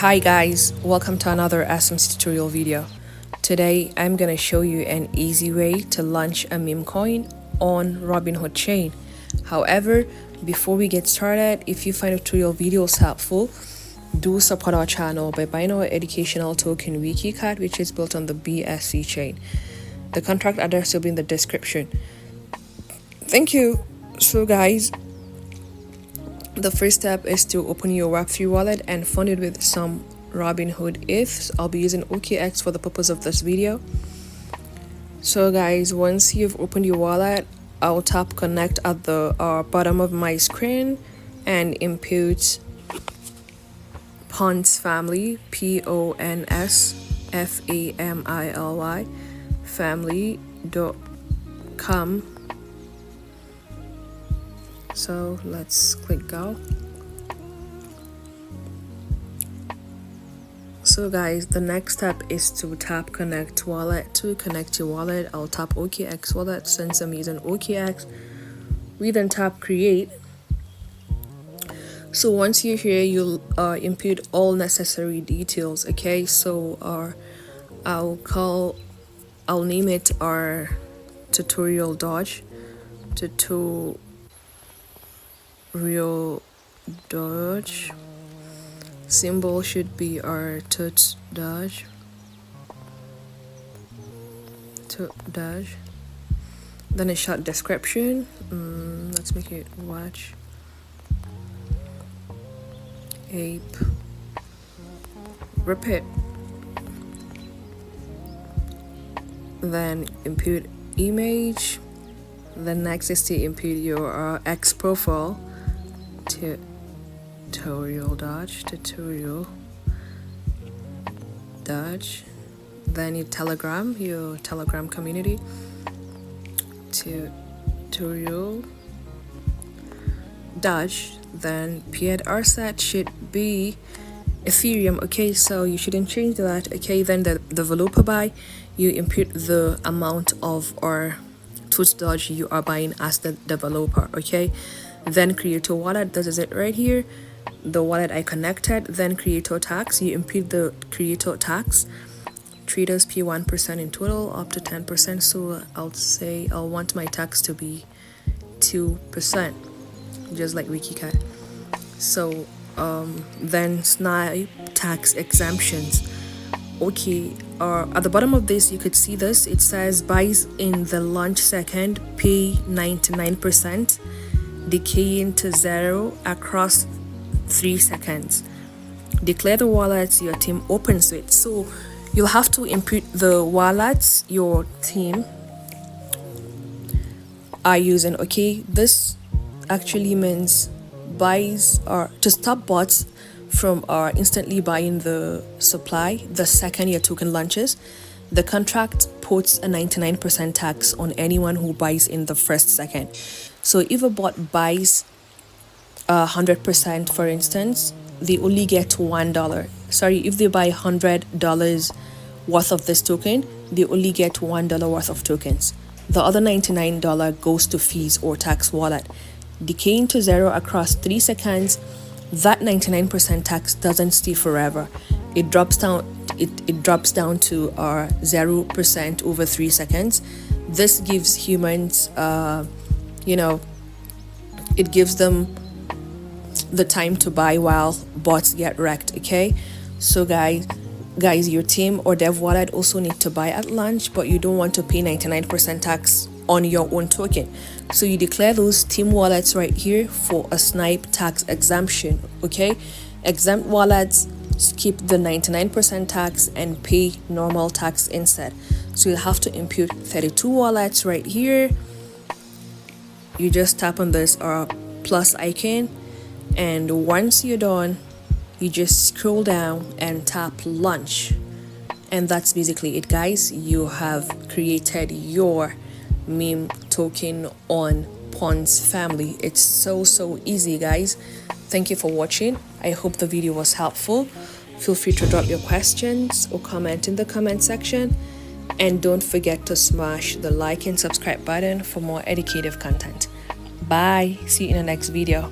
Hi guys, welcome to another Essence tutorial video. Today I'm gonna show you an easy way to launch a Memecoin on Robinhood chain. However, before we get started, if you find tutorial videos helpful, do support our channel by buying our educational token Wiki Cat, which is built on the MEXC chain. The contract address will be in the description. Thank you. So guys, the first step is to open your Web3 wallet and fund it with some Robinhood ETH. I'll be using OKX for the purpose of this video. So guys, once you've opened your wallet, I'll tap connect at the bottom of my screen and input PonsFamily, PonsFamily, family.com. So let's click go. So guys, the next step is to tap connect wallet. To connect your wallet, I'll tap OKX wallet since I'm using OKX. We then tap create. So once you're here, you'll input all necessary details. Okay, so I'll name it our tutorial dodge. Tutorial dodge. Symbol should be our tut dodge. Then a short description. Let's make it watch ape repeat. Then input image. The next is to input your X profile. Tutorial dodge. Then your telegram community. Tutorial dodge. Then PED set should be Ethereum. Okay, so you shouldn't change that. Okay, then the developer buy, you input the amount of or tut dodge you are buying as the developer. Okay, then creator wallet, this is it right here, the wallet I connected. Then creator tax, you input the creator tax. Traders pay 1% in total, up to 10%, so I'll want my tax to be 2%, just like Wiki Cat. So then snipe tax exemptions. Okay, at the bottom of this you could see this, it says buys in the launch second pay 99%, decaying to 0 across 3 seconds. Declare the wallets your team opens with. So you'll have to input the wallets your team are using. Okay, this actually means buys or to stop bots from instantly buying the supply the second your token launches. The contract puts a 99% tax on anyone who buys in the first second. So if a bot buys 100%, for instance, they only get $1. Sorry, if they buy $100 worth of this token, they only get $1 worth of tokens. The other $99 goes to fees or tax wallet. Decaying to 0 across 3 seconds, that 99% tax doesn't stay forever. It drops down. It drops down to 0% over 3 seconds. This gives humans, it gives them the time to buy while bots get wrecked. Okay, so guys, your team or dev wallet also need to buy at launch, but you don't want to pay 99% tax on your own token. So you declare those team wallets right here for a snipe tax exemption. Okay, exempt wallets skip the 99% tax and pay normal tax instead. So you'll have to input 32 wallets right here. You just tap on this plus icon, and once you're done, you just scroll down and tap launch, and that's basically it, guys. You have created your meme token on PonsFamily. It's so easy, guys. Thank you for watching. I hope the video was helpful. Feel free to drop your questions or comment in the comment section, and don't forget to smash the like and subscribe button for more educative content. Bye. See you in the next video.